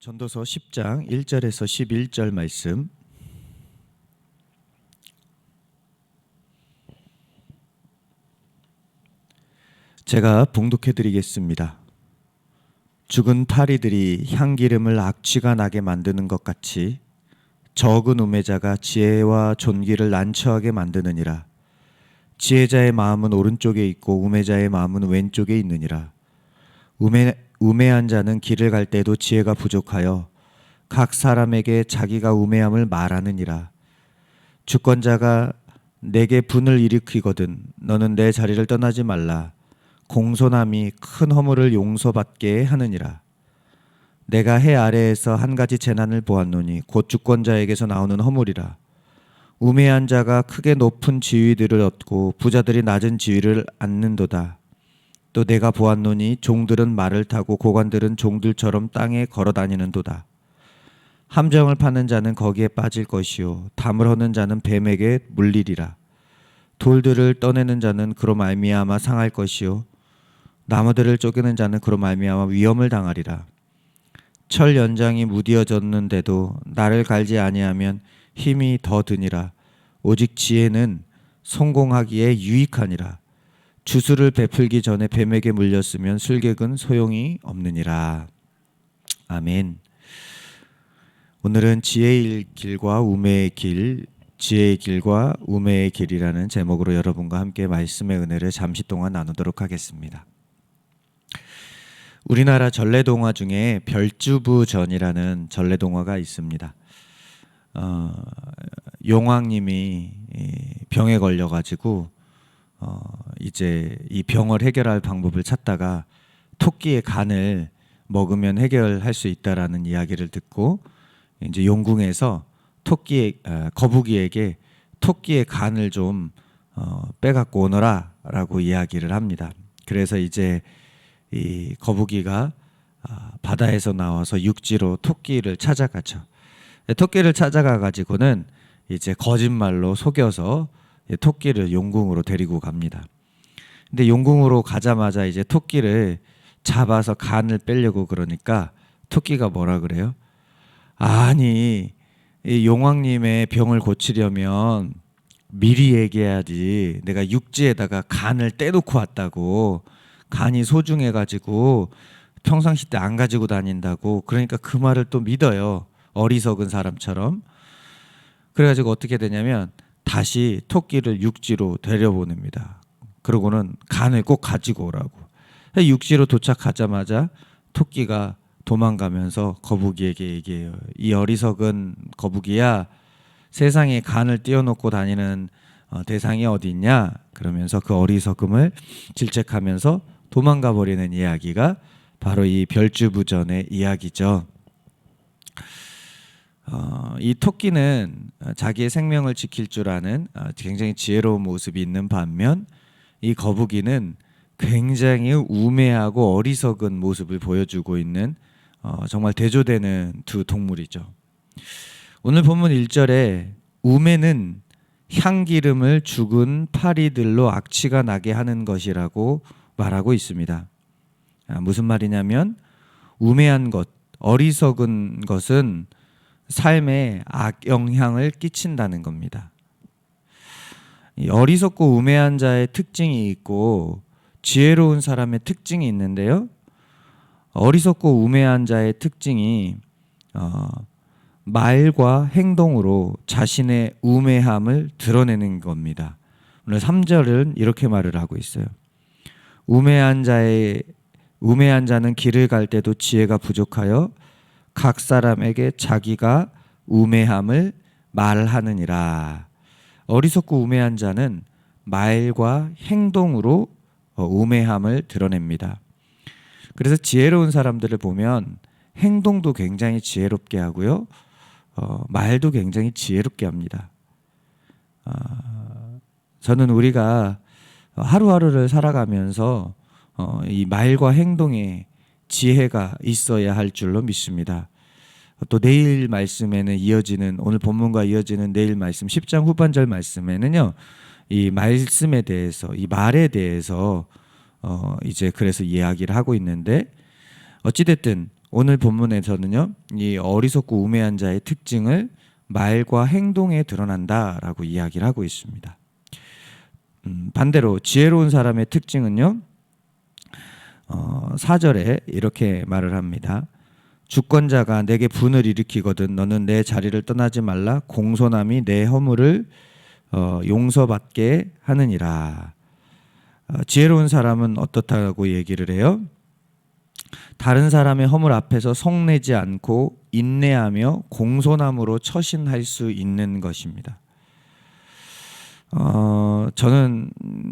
전도서 10장 1절에서 11절 말씀. 제가 봉독해 드리겠습니다. 죽은 파리들이 향기름을 악취가 나게 만드는 것 같이 적은 우매자가 지혜와 존귀를 난처하게 만드느니라. 지혜자의 마음은 오른쪽에 있고 우매자의 마음은 왼쪽에 있느니라. 우매한 자는 길을 갈 때도 지혜가 부족하여 각 사람에게 자기가 우매함을 말하느니라. 주권자가 내게 분을 일으키거든 너는 내 자리를 떠나지 말라. 공손함이 큰 허물을 용서받게 하느니라. 내가 해 아래에서 한 가지 재난을 보았노니 곧 주권자에게서 나오는 허물이라. 우매한 자가 크게 높은 지위들을 얻고 부자들이 낮은 지위를 앉는도다. 또 내가 보았노니 종들은 말을 타고 고관들은 종들처럼 땅에 걸어다니는도다. 함정을 파는 자는 거기에 빠질 것이요 담을 허는 자는 뱀에게 물리리라. 돌들을 떠내는 자는 그로 말미암아 상할 것이요 나무들을 쪼개는 자는 그로 말미암아 위험을 당하리라. 철 연장이 무디어졌는데도 나를 갈지 아니하면 힘이 더 드니라. 오직 지혜는 성공하기에 유익하니라. 주술을 베풀기 전에 뱀에게 물렸으면 술객은 소용이 없느니라. 아멘. 오늘은 지혜의 길과 우매의 길, 지혜의 길과 우매의 길이라는 제목으로 여러분과 함께 말씀의 은혜를 잠시 동안 나누도록 하겠습니다. 우리나라 전래동화 중에 별주부전이라는 전래동화가 있습니다. 용왕님이 병에 걸려가지고 이제 이 병을 해결할 방법을 찾다가 토끼의 간을 먹으면 해결할 수 있다라는 이야기를 듣고 이제 용궁에서 거북이에게 토끼의 간을 좀 빼갖고 오너라라고 이야기를 합니다. 그래서 이제 이 거북이가 바다에서 나와서 육지로 토끼를 찾아가죠. 토끼를 찾아가 가지고는 이제 거짓말로 속여서 토끼를 용궁으로 데리고 갑니다. 근데 용궁으로 가자마자 이제 토끼를 잡아서 간을 빼려고 그러니까 토끼가 뭐라 그래요? 아니, 이 용왕님의 병을 고치려면 미리 얘기해야지. 내가 육지에다가 간을 떼놓고 왔다고. 간이 소중해가지고 평상시 때 안 가지고 다닌다고. 그러니까 그 말을 또 믿어요. 어리석은 사람처럼. 그래가지고 어떻게 되냐면 다시 토끼를 육지로 데려보냅니다. 그러고는 간을 꼭 가지고 오라고. 육지로 도착하자마자 토끼가 도망가면서 거북이에게 얘기해요. 이 어리석은 거북이야, 세상에 간을 띄워놓고 다니는 대상이 어디 있냐? 그러면서 그 어리석음을 질책하면서 도망가 버리는 이야기가 바로 이 별주부전의 이야기죠. 이 토끼는 자기의 생명을 지킬 줄 아는 굉장히 지혜로운 모습이 있는 반면 이 거북이는 굉장히 우매하고 어리석은 모습을 보여주고 있는 정말 대조되는 두 동물이죠. 오늘 본문 1절에 우매는 향기름을 죽은 파리들로 악취가 나게 하는 것이라고 말하고 있습니다. 무슨 말이냐면 우매한 것, 어리석은 것은 삶에 악영향을 끼친다는 겁니다. 이 어리석고 우매한 자의 특징이 있고 지혜로운 사람의 특징이 있는데요. 어리석고 우매한 자의 특징이 말과 행동으로 자신의 우매함을 드러내는 겁니다. 오늘 3절은 이렇게 말을 하고 있어요. 우매한 자는 길을 갈 때도 지혜가 부족하여 각 사람에게 자기가 우매함을 말하느니라. 어리석고 우매한 자는 말과 행동으로 우매함을 드러냅니다. 그래서 지혜로운 사람들을 보면 행동도 굉장히 지혜롭게 하고요, 말도 굉장히 지혜롭게 합니다. 저는 우리가 하루하루를 살아가면서 이 말과 행동에 지혜가 있어야 할 줄로 믿습니다. 또 내일 말씀에는 이어지는, 오늘 본문과 이어지는 내일 말씀 10장 후반절 말씀에는요, 이 말씀에 대해서, 이 말에 대해서 이제 그래서 이야기를 하고 있는데, 어찌됐든 오늘 본문에서는요, 이 어리석고 우매한 자의 특징을 말과 행동에 드러난다라고 이야기를 하고 있습니다. 반대로 지혜로운 사람의 특징은요, 4절에 이렇게 말을 합니다. 주권자가 내게 분을 일으키거든 너는 내 자리를 떠나지 말라. 공손함이 내 허물을 용서받게 하느니라. 지혜로운 사람은 어떻다고 얘기를 해요? 다른 사람의 허물 앞에서 성내지 않고 인내하며 공손함으로 처신할 수 있는 것입니다. 저는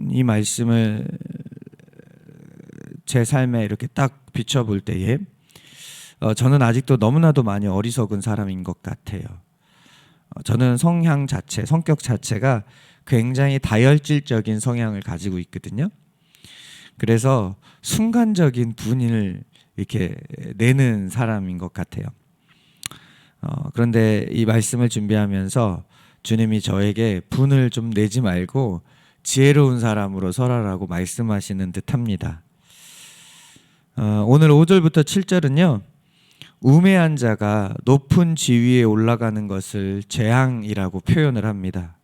이 말씀을 제 삶에 이렇게 딱 비춰볼 때에 저는 아직도 너무나도 많이 어리석은 사람인 것 같아요. 저는 성격 자체가 굉장히 다혈질적인 성향을 가지고 있거든요. 그래서 순간적인 분을 이렇게 내는 사람인 것 같아요. 그런데 이 말씀을 준비하면서 주님이 저에게 분을 좀 내지 말고 지혜로운 사람으로 설하라고 말씀하시는 듯합니다. 오늘 5절부터 7절은요, 우매한 자가 높은 지위에 올라가는 것을 재앙이라고 표현을 합니다.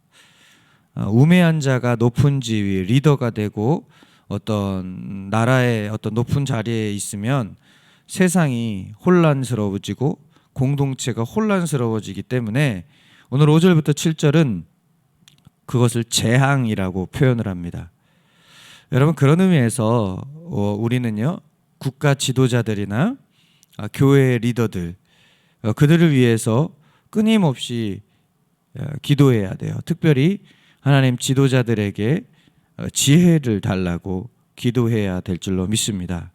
우매한 자가 높은 지위, 리더가 되고 어떤 나라의 어떤 높은 자리에 있으면 세상이 혼란스러워지고 공동체가 혼란스러워지기 때문에 오늘 5절부터 7절은 그것을 재앙이라고 표현을 합니다. 여러분, 그런 의미에서 우리는요, 국가 지도자들이나 교회의 리더들, 그들을 위해서 끊임없이 기도해야 돼요. 특별히 하나님 지도자들에게 지혜를 달라고 기도해야 될 줄로 믿습니다.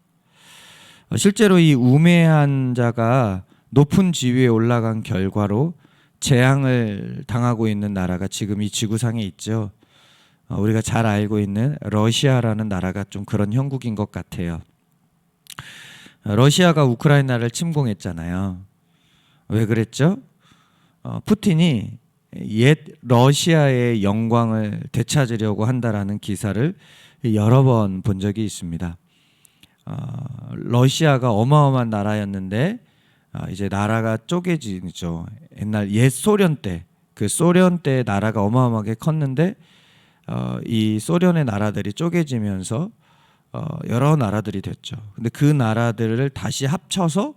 실제로 이 우매한 자가 높은 지위에 올라간 결과로 재앙을 당하고 있는 나라가 지금 이 지구상에 있죠. 우리가 잘 알고 있는 러시아라는 나라가 좀 그런 형국인 것 같아요. 러시아가 우크라이나를 침공했잖아요. 왜 그랬죠? 푸틴이 옛 러시아의 영광을 되찾으려고 한다라는 기사를 여러 번 본 적이 있습니다. 러시아가 어마어마한 나라였는데 이제 나라가 쪼개지죠. 옛날 옛 소련 때, 그 소련 때 나라가 어마어마하게 컸는데 이 소련의 나라들이 쪼개지면서 여러 나라들이 됐죠. 근데 그 나라들을 다시 합쳐서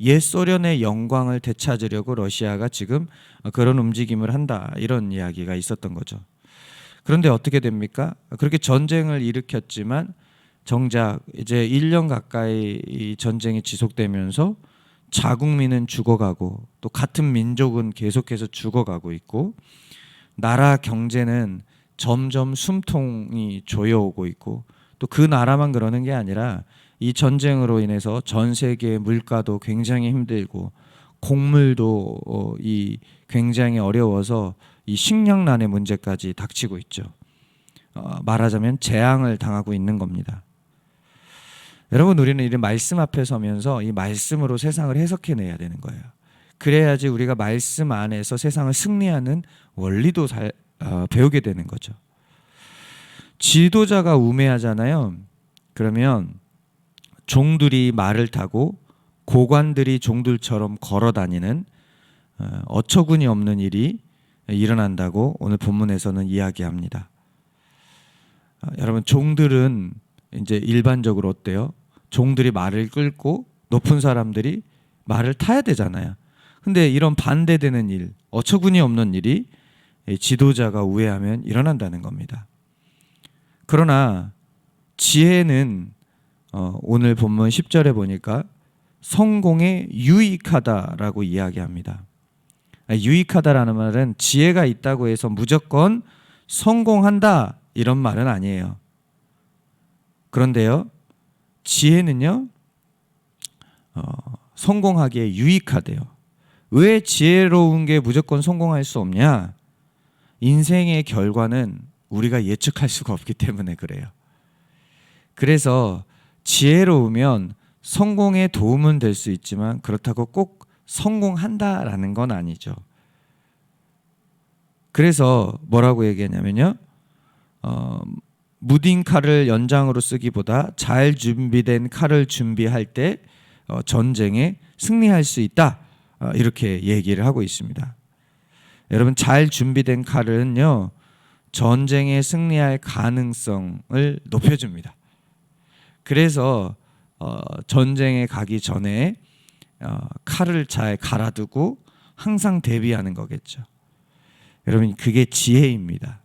옛 소련의 영광을 되찾으려고 러시아가 지금 그런 움직임을 한다, 이런 이야기가 있었던 거죠. 그런데 어떻게 됩니까? 그렇게 전쟁을 일으켰지만 정작 이제 1년 가까이 이 전쟁이 지속되면서 자국민은 죽어가고 또 같은 민족은 계속해서 죽어가고 있고 나라 경제는 점점 숨통이 조여오고 있고 또 그 나라만 그러는 게 아니라 이 전쟁으로 인해서 전 세계의 물가도 굉장히 힘들고 곡물도 이 굉장히 어려워서 이 식량난의 문제까지 닥치고 있죠. 말하자면 재앙을 당하고 있는 겁니다. 여러분, 우리는 이 말씀 앞에 서면서 이 말씀으로 세상을 해석해내야 되는 거예요. 그래야지 우리가 말씀 안에서 세상을 승리하는 원리도 배우게 되는 거죠. 지도자가 우매하잖아요. 그러면 종들이 말을 타고 고관들이 종들처럼 걸어다니는 어처구니 없는 일이 일어난다고 오늘 본문에서는 이야기합니다. 여러분, 종들은 이제 일반적으로 어때요? 종들이 말을 끌고 높은 사람들이 말을 타야 되잖아요. 근데 이런 반대되는 일, 어처구니 없는 일이 지도자가 우회하면 일어난다는 겁니다. 그러나 지혜는 오늘 본문 10절에 보니까 성공에 유익하다라고 이야기합니다. 유익하다라는 말은 지혜가 있다고 해서 무조건 성공한다, 이런 말은 아니에요. 그런데요, 지혜는요, 성공하기에 유익하대요. 왜 지혜로운 게 무조건 성공할 수 없냐? 인생의 결과는 우리가 예측할 수가 없기 때문에 그래요. 그래서 지혜로우면 성공에 도움은 될 수 있지만 그렇다고 꼭 성공한다라는 건 아니죠. 그래서 뭐라고 얘기하냐면요, 무딘 칼을 연장으로 쓰기보다 잘 준비된 칼을 준비할 때 전쟁에 승리할 수 있다. 이렇게 얘기를 하고 있습니다. 여러분, 잘 준비된 칼은요, 전쟁에 승리할 가능성을 높여줍니다. 그래서 전쟁에 가기 전에 칼을 잘 갈아두고 항상 대비하는 거겠죠. 여러분, 그게 지혜입니다.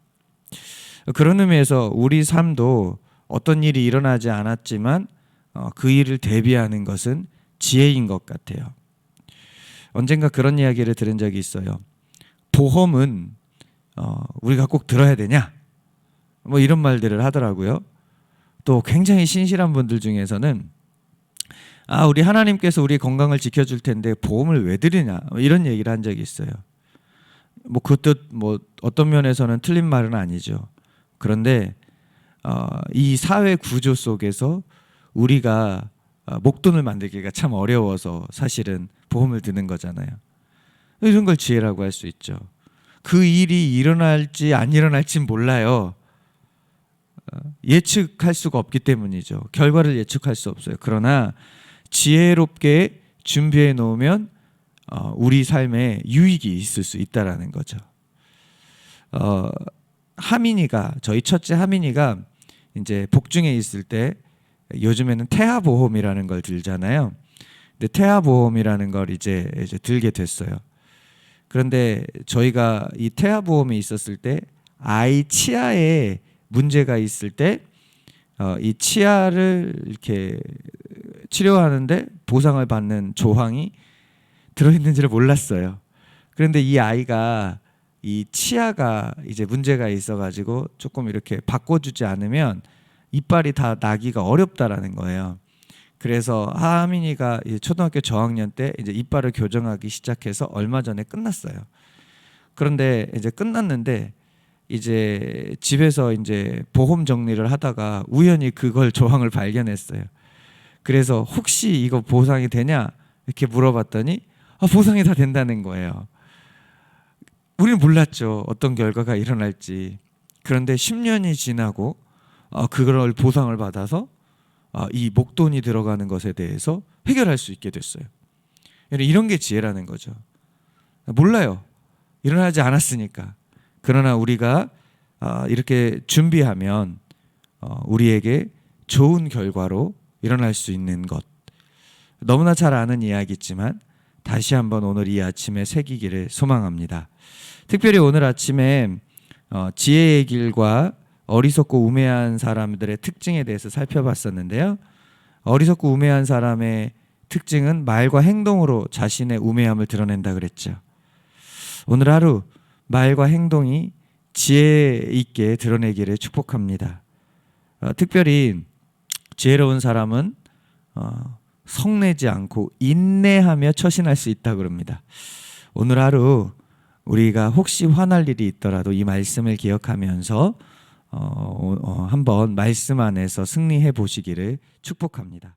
그런 의미에서 우리 삶도 어떤 일이 일어나지 않았지만 그 일을 대비하는 것은 지혜인 것 같아요. 언젠가 그런 이야기를 들은 적이 있어요. 보험은 우리가 꼭 들어야 되냐? 뭐 이런 말들을 하더라고요. 또 굉장히 신실한 분들 중에서는 우리 하나님께서 우리 건강을 지켜줄 텐데 보험을 왜 드리냐? 이런 얘기를 한 적이 있어요. 뭐 그 뜻 뭐 어떤 면에서는 틀린 말은 아니죠. 그런데 이 사회 구조 속에서 우리가 목돈을 만들기가 참 어려워서 사실은 보험을 드는 거잖아요. 이런 걸 지혜라고 할 수 있죠. 그 일이 일어날지 안 일어날지 몰라요. 예측할 수가 없기 때문이죠. 결과를 예측할 수 없어요. 그러나 지혜롭게 준비해 놓으면 우리 삶에 유익이 있을 수 있다라는 거죠. 하민이가, 저희 첫째 하민이가 이제 복중에 있을 때 요즘에는 태아보험이라는 걸 들잖아요. 근데 태아보험이라는 걸 이제 들게 됐어요. 그런데 저희가 이 태아보험이 있었을 때 아이 치아에 문제가 있을 때 이 치아를 이렇게 치료하는데 보상을 받는 조항이 들어있는지를 몰랐어요. 그런데 이 아이가 이 치아가 이제 문제가 있어가지고 조금 이렇게 바꿔주지 않으면 이빨이 다 나기가 어렵다라는 거예요. 그래서 하민이가 초등학교 저학년 때 이제 이빨을 교정하기 시작해서 얼마 전에 끝났어요. 그런데 이제 끝났는데 이제 집에서 이제 보험 정리를 하다가 우연히 그걸 조항을 발견했어요. 그래서 혹시 이거 보상이 되냐 이렇게 물어봤더니 보상이 다 된다는 거예요. 우리는 몰랐죠. 어떤 결과가 일어날지. 그런데 10년이 지나고 그걸 보상을 받아서 이 목돈이 들어가는 것에 대해서 해결할 수 있게 됐어요. 이런 게 지혜라는 거죠. 몰라요. 일어나지 않았으니까. 그러나 우리가 이렇게 준비하면 우리에게 좋은 결과로 일어날 수 있는 것. 너무나 잘 아는 이야기지만 다시 한번 오늘 이 아침에 새기기를 소망합니다. 특별히 오늘 아침에 지혜의 길과 어리석고 우매한 사람들의 특징에 대해서 살펴봤었는데요. 어리석고 우매한 사람의 특징은 말과 행동으로 자신의 우매함을 드러낸다 그랬죠. 오늘 하루 말과 행동이 지혜 있게 드러내기를 축복합니다. 특별히 지혜로운 사람은 성내지 않고 인내하며 처신할 수 있다고 그럽니다. 오늘 하루 우리가 혹시 화날 일이 있더라도 이 말씀을 기억하면서 한번 말씀 안에서 승리해 보시기를 축복합니다.